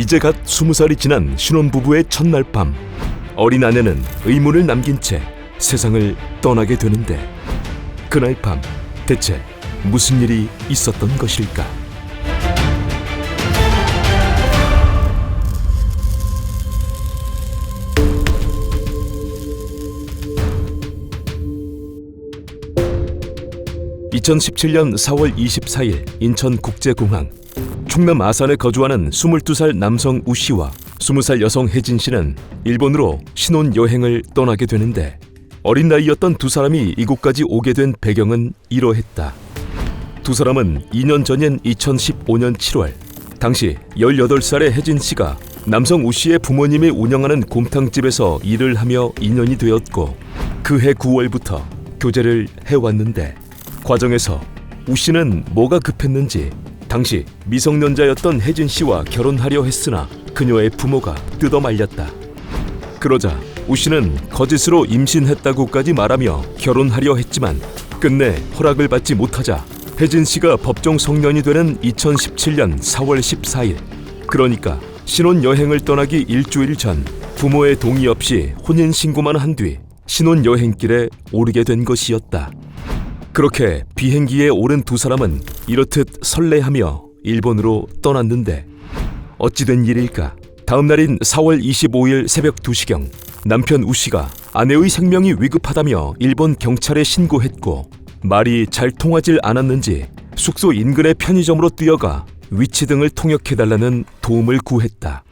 이제 갓 20살이 지난 신혼부부의 첫날 밤, 어린 아내는 의문을 남긴 채 세상을 떠나게 되는데, 그날 밤 대체 무슨 일이 있었던 것일까? (2017년 4월 24일) 인천국제공항. 충남 아산에 거주하는 22살 남성 우 씨와 20살 여성 혜진 씨는 일본으로 신혼여행을 떠나게 되는데, 어린 나이였던 두 사람이 이곳까지 오게 된 배경은 이러했다. 두 사람은 2년 전인 2015년 7월, 당시 18살의 혜진 씨가 남성 우 씨의 부모님이 운영하는 곰탕집에서 일을 하며 인연이 되었고, 그해 9월부터 교제를 해왔는데, 과정에서 우 씨는 뭐가 급했는지 당시 미성년자였던 혜진 씨와 결혼하려 했으나 그녀의 부모가 뜯어말렸다. 그러자 우 씨는 거짓으로 임신했다고까지 말하며 결혼하려 했지만 끝내 허락을 받지 못하자 혜진 씨가 법정 성년이 되는 2017년 4월 14일, 그러니까 신혼여행을 떠나기 일주일 전 부모의 동의 없이 혼인신고만 한 뒤 신혼여행길에 오르게 된 것이었다. 그렇게 비행기에 오른 두 사람은 이렇듯 설레하며 일본으로 떠났는데, 어찌된 일일까? 다음 날인 4월 25일 새벽 2시경, 남편 우 씨가 아내의 생명이 위급하다며 일본 경찰에 신고했고, 말이 잘 통하질 않았는지 숙소 인근의 편의점으로 뛰어가 위치 등을 통역해달라는 도움을 구했다.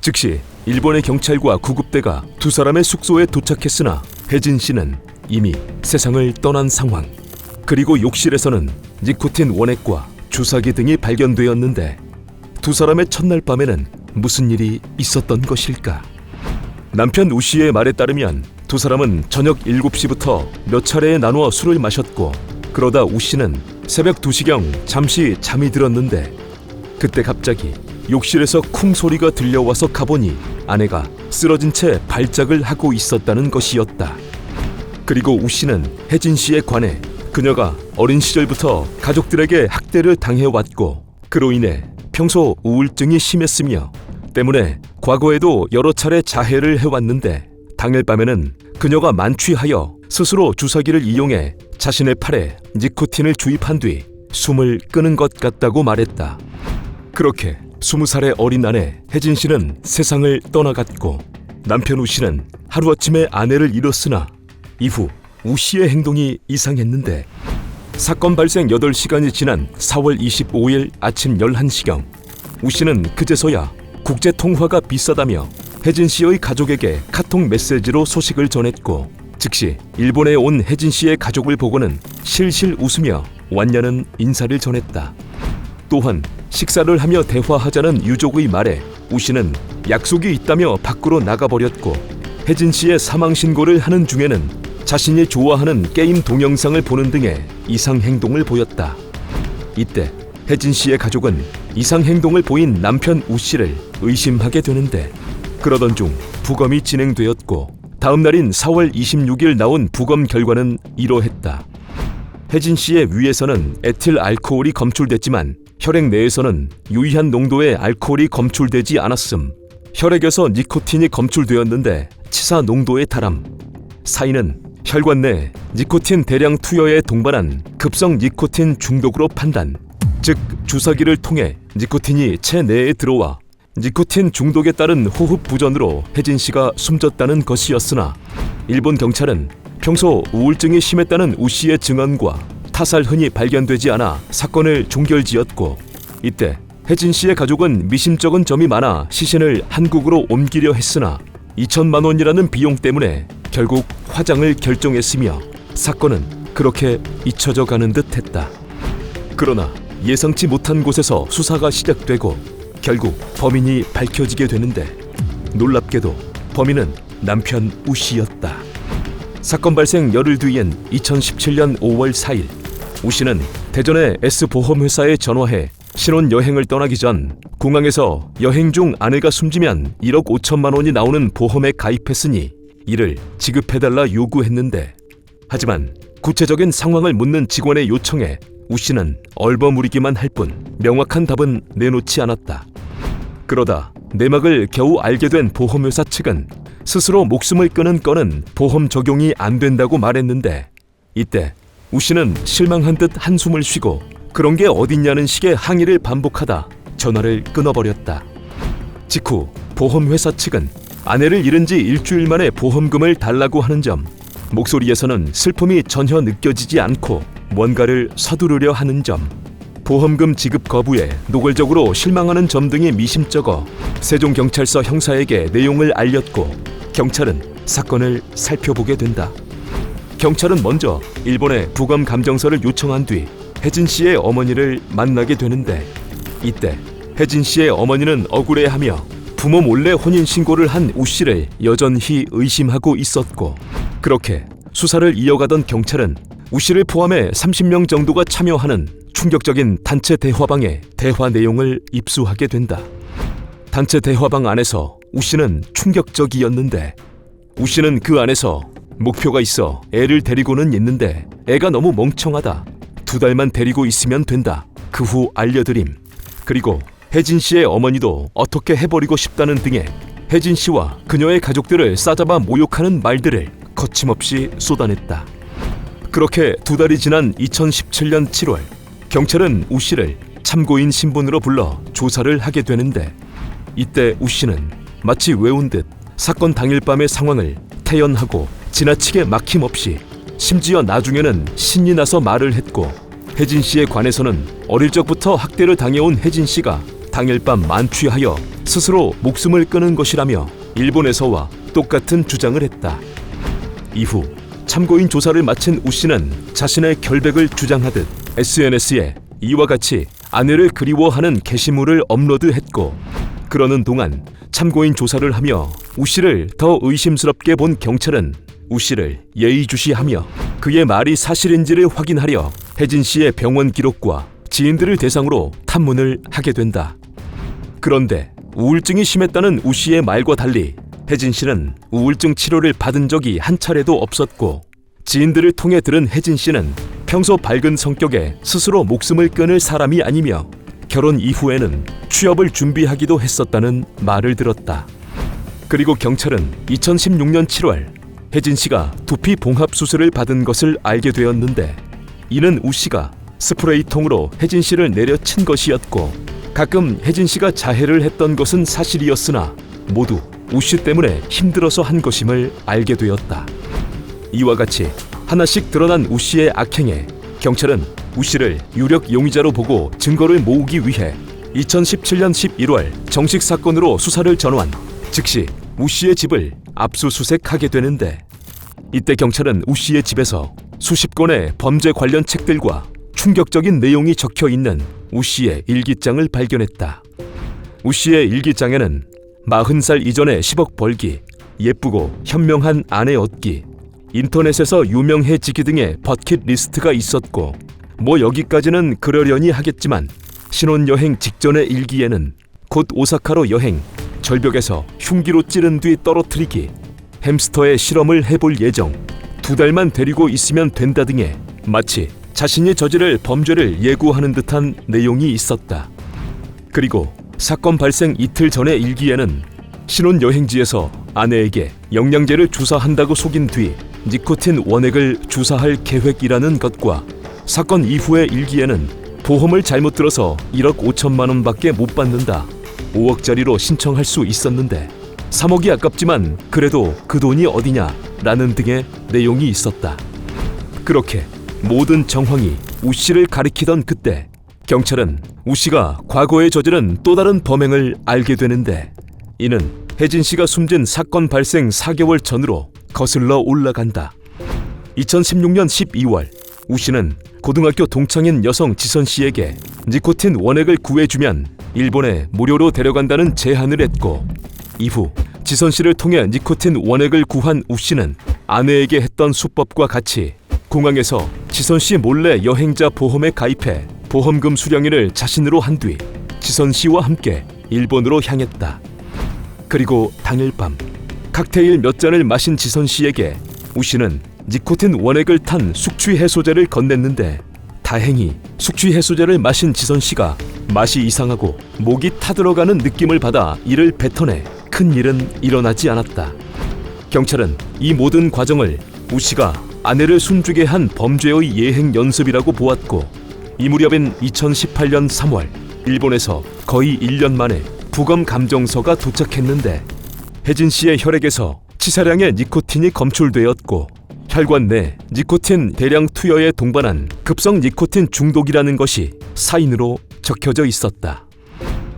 즉시 일본의 경찰과 구급대가 두 사람의 숙소에 도착했으나 혜진 씨는 이미 세상을 떠난 상황. 그리고 욕실에서는 니코틴 원액과 주사기 등이 발견되었는데, 두 사람의 첫날 밤에는 무슨 일이 있었던 것일까? 남편 우 씨의 말에 따르면 두 사람은 저녁 7시부터 몇 차례에 나누어 술을 마셨고, 그러다 우 씨는 새벽 2시경 잠시 잠이 들었는데, 그때 갑자기 욕실에서 쿵 소리가 들려와서 가보니 아내가 쓰러진 채 발작을 하고 있었다는 것이었다. 그리고 우 씨는 혜진 씨에 관해 그녀가 어린 시절부터 가족들에게 학대를 당해왔고, 그로 인해 평소 우울증이 심했으며 때문에 과거에도 여러 차례 자해를 해왔는데, 당일 밤에는 그녀가 만취하여 스스로 주사기를 이용해 자신의 팔에 니코틴을 주입한 뒤 숨을 끄는 것 같다고 말했다. 그렇게 20살의 어린 아내 혜진 씨는 세상을 떠나갔고, 남편 우 씨는 하루아침에 아내를 잃었으나 이후 우 씨의 행동이 이상했는데, 사건 발생 8시간이 지난 4월 25일 아침 11시경, 우 씨는 그제서야 국제통화가 비싸다며 혜진 씨의 가족에게 카톡 메시지로 소식을 전했고, 즉시 일본에 온 혜진 씨의 가족을 보고는 실실 웃으며 완냐는 인사를 전했다. 또한 식사를 하며 대화하자는 유족의 말에 우 씨는 약속이 있다며 밖으로 나가버렸고, 혜진 씨의 사망신고를 하는 중에는 자신이 좋아하는 게임 동영상을 보는 등의 이상 행동을 보였다. 이때 혜진 씨의 가족은 이상 행동을 보인 남편 우 씨를 의심하게 되는데, 그러던 중 부검이 진행되었고, 다음 날인 4월 26일 나온 부검 결과는 이러했다. 혜진 씨의 위에서는 에틸 알코올이 검출됐지만 혈액 내에서는 유의한 농도의 알코올이 검출되지 않았음. 혈액에서 니코틴이 검출되었는데 치사 농도에 달함. 사인은 혈관 내 니코틴 대량 투여에 동반한 급성 니코틴 중독으로 판단, 즉 주사기를 통해 니코틴이 체내에 들어와 니코틴 중독에 따른 호흡 부전으로 혜진 씨가 숨졌다는 것이었으나, 일본 경찰은 평소 우울증이 심했다는 우 씨의 증언과 타살 흔히 발견되지 않아 사건을 종결지었고, 이때 혜진 씨의 가족은 미심쩍은 점이 많아 시신을 한국으로 옮기려 했으나 2천만 원이라는 비용 때문에 결국 화장을 결정했으며, 사건은 그렇게 잊혀져 가는 듯 했다. 그러나 예상치 못한 곳에서 수사가 시작되고 결국 범인이 밝혀지게 되는데, 놀랍게도 범인은 남편 우 씨였다. 사건 발생 열흘 뒤인 2017년 5월 4일, 우 씨는 대전의 S보험회사에 전화해 신혼여행을 떠나기 전 공항에서 여행 중 아내가 숨지면 1억 5천만 원이 나오는 보험에 가입했으니 이를 지급해달라 요구했는데, 하지만 구체적인 상황을 묻는 직원의 요청에 우 씨는 얼버무리기만 할 뿐 명확한 답은 내놓지 않았다. 그러다 내막을 겨우 알게 된 보험회사 측은 스스로 목숨을 끊은 건은 보험 적용이 안 된다고 말했는데, 이때 우 씨는 실망한 듯 한숨을 쉬고 그런 게 어딨냐는 식의 항의를 반복하다 전화를 끊어버렸다. 직후 보험회사 측은 아내를 잃은 지 일주일 만에 보험금을 달라고 하는 점, 목소리에서는 슬픔이 전혀 느껴지지 않고 뭔가를 서두르려 하는 점, 보험금 지급 거부에 노골적으로 실망하는 점 등이 미심쩍어 세종경찰서 형사에게 내용을 알렸고, 경찰은 사건을 살펴보게 된다. 경찰은 먼저 일본에 부검 감정서를 요청한 뒤 혜진 씨의 어머니를 만나게 되는데, 이때 혜진 씨의 어머니는 억울해하며 부모 몰래 혼인신고를 한 우 씨를 여전히 의심하고 있었고, 그렇게 수사를 이어가던 경찰은 우 씨를 포함해 30명 정도가 참여하는 충격적인 단체 대화방의 대화 내용을 입수하게 된다. 단체 대화방 안에서 우 씨는 충격적이었는데, 우 씨는 그 안에서 목표가 있어 애를 데리고는 있는데 애가 너무 멍청하다, 2달만 데리고 있으면 된다, 그 후 알려드림, 그리고 혜진 씨의 어머니도 어떻게 해버리고 싶다는 등의 혜진 씨와 그녀의 가족들을 싸잡아 모욕하는 말들을 거침없이 쏟아냈다. 그렇게 2달이 지난 2017년 7월, 경찰은 우 씨를 참고인 신분으로 불러 조사를 하게 되는데, 이때 우 씨는 마치 외운 듯 사건 당일 밤의 상황을 태연하고 지나치게 막힘없이, 심지어 나중에는 신이 나서 말을 했고, 혜진 씨에 관해서는 어릴 적부터 학대를 당해온 혜진 씨가 당일 밤 만취하여 스스로 목숨을 끊은 것이라며 일본에서와 똑같은 주장을 했다. 이후 참고인 조사를 마친 우 씨는 자신의 결백을 주장하듯 SNS에 이와 같이 아내를 그리워하는 게시물을 업로드했고, 그러는 동안 참고인 조사를 하며 우 씨를 더 의심스럽게 본 경찰은 우 씨를 예의주시하며 그의 말이 사실인지를 확인하려 혜진 씨의 병원 기록과 지인들을 대상으로 탐문을 하게 된다. 그런데 우울증이 심했다는 우 씨의 말과 달리 혜진 씨는 우울증 치료를 받은 적이 한 차례도 없었고, 지인들을 통해 들은 혜진 씨는 평소 밝은 성격에 스스로 목숨을 끊을 사람이 아니며 결혼 이후에는 취업을 준비하기도 했었다는 말을 들었다. 그리고 경찰은 2016년 7월 혜진 씨가 두피 봉합 수술을 받은 것을 알게 되었는데, 이는 우 씨가 스프레이통으로 혜진 씨를 내려친 것이었고, 가끔 혜진 씨가 자해를 했던 것은 사실이었으나 모두 우 씨 때문에 힘들어서 한 것임을 알게 되었다. 이와 같이 하나씩 드러난 우 씨의 악행에 경찰은 우 씨를 유력 용의자로 보고 증거를 모으기 위해 2017년 11월 정식 사건으로 수사를 전환, 즉시 우 씨의 집을 압수수색하게 되는데, 이때 경찰은 우 씨의 집에서 수십 권의 범죄 관련 책들과 충격적인 내용이 적혀 있는 우 씨의 일기장을 발견했다. 우 씨의 일기장에는 40살 이전에 10억 벌기, 예쁘고 현명한 아내 얻기, 인터넷에서 유명해지기 등의 버킷리스트가 있었고, 뭐 여기까지는 그러려니 하겠지만 신혼여행 직전의 일기에는 곧 오사카로 여행, 절벽에서 흉기로 찌른 뒤 떨어뜨리기, 햄스터의 실험을 해볼 예정, 2달만 데리고 있으면 된다 등의 마치 자신이 저지를 범죄를 예고하는 듯한 내용이 있었다. 그리고 사건 발생 이틀 전의 일기에는 신혼여행지에서 아내에게 영양제를 주사한다고 속인 뒤 니코틴 원액을 주사할 계획이라는 것과, 사건 이후의 일기에는 보험을 잘못 들어서 1억 5천만 원밖에 못 받는다, 5억짜리로 신청할 수 있었는데 3억이 아깝지만 그래도 그 돈이 어디냐 라는 등의 내용이 있었다. 그렇게 모든 정황이 우 씨를 가리키던 그때, 경찰은 우 씨가 과거에 저지른 또 다른 범행을 알게 되는데, 이는 혜진 씨가 숨진 사건 발생 4개월 전으로 거슬러 올라간다. 2016년 12월 우 씨는 고등학교 동창인 여성 지선 씨에게 니코틴 원액을 구해주면 일본에 무료로 데려간다는 제안을 했고, 이후 지선 씨를 통해 니코틴 원액을 구한 우 씨는 아내에게 했던 수법과 같이 공항에서 지선 씨 몰래 여행자 보험에 가입해 보험금 수령인을 자신으로 한 뒤 지선 씨와 함께 일본으로 향했다. 그리고 당일 밤 칵테일 몇 잔을 마신 지선 씨에게 우 씨는 니코틴 원액을 탄 숙취 해소제를 건넸는데, 다행히 숙취 해소제를 마신 지선 씨가 맛이 이상하고 목이 타들어가는 느낌을 받아 이를 뱉어내 큰 일은 일어나지 않았다. 경찰은 이 모든 과정을 우 씨가 아내를 숨지게 한 범죄의 예행 연습이라고 보았고, 이 무렵인 2018년 3월 일본에서 거의 1년 만에 부검 감정서가 도착했는데 혜진 씨의 혈액에서 치사량의 니코틴이 검출되었고, 혈관 내 니코틴 대량 투여에 동반한 급성 니코틴 중독이라는 것이 사인으로 적혀져 있었다.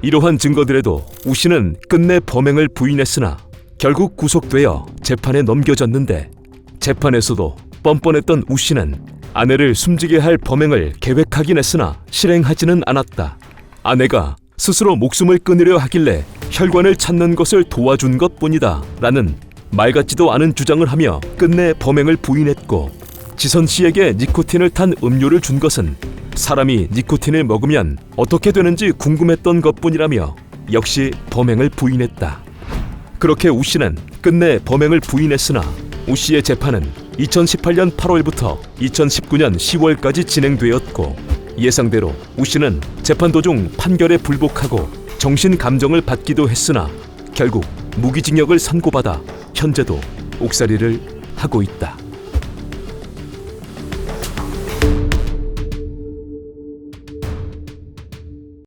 이러한 증거들에도 우 씨는 끝내 범행을 부인했으나 결국 구속되어 재판에 넘겨졌는데, 재판에서도 뻔뻔했던 우 씨는 아내를 숨지게 할 범행을 계획하긴 했으나 실행하지는 않았다. 아내가 스스로 목숨을 끊으려 하길래 혈관을 찾는 것을 도와준 것뿐이다 라는 말 같지도 않은 주장을 하며 끝내 범행을 부인했고, 지선 씨에게 니코틴을 탄 음료를 준 것은 사람이 니코틴을 먹으면 어떻게 되는지 궁금했던 것뿐이라며 역시 범행을 부인했다. 그렇게 우 씨는 끝내 범행을 부인했으나 우 씨의 재판은 2018년 8월부터 2019년 10월까지 진행되었고, 예상대로 우 씨는 재판 도중 판결에 불복하고 정신 감정을 받기도 했으나 결국 무기징역을 선고받아 현재도 옥살이를 하고 있다.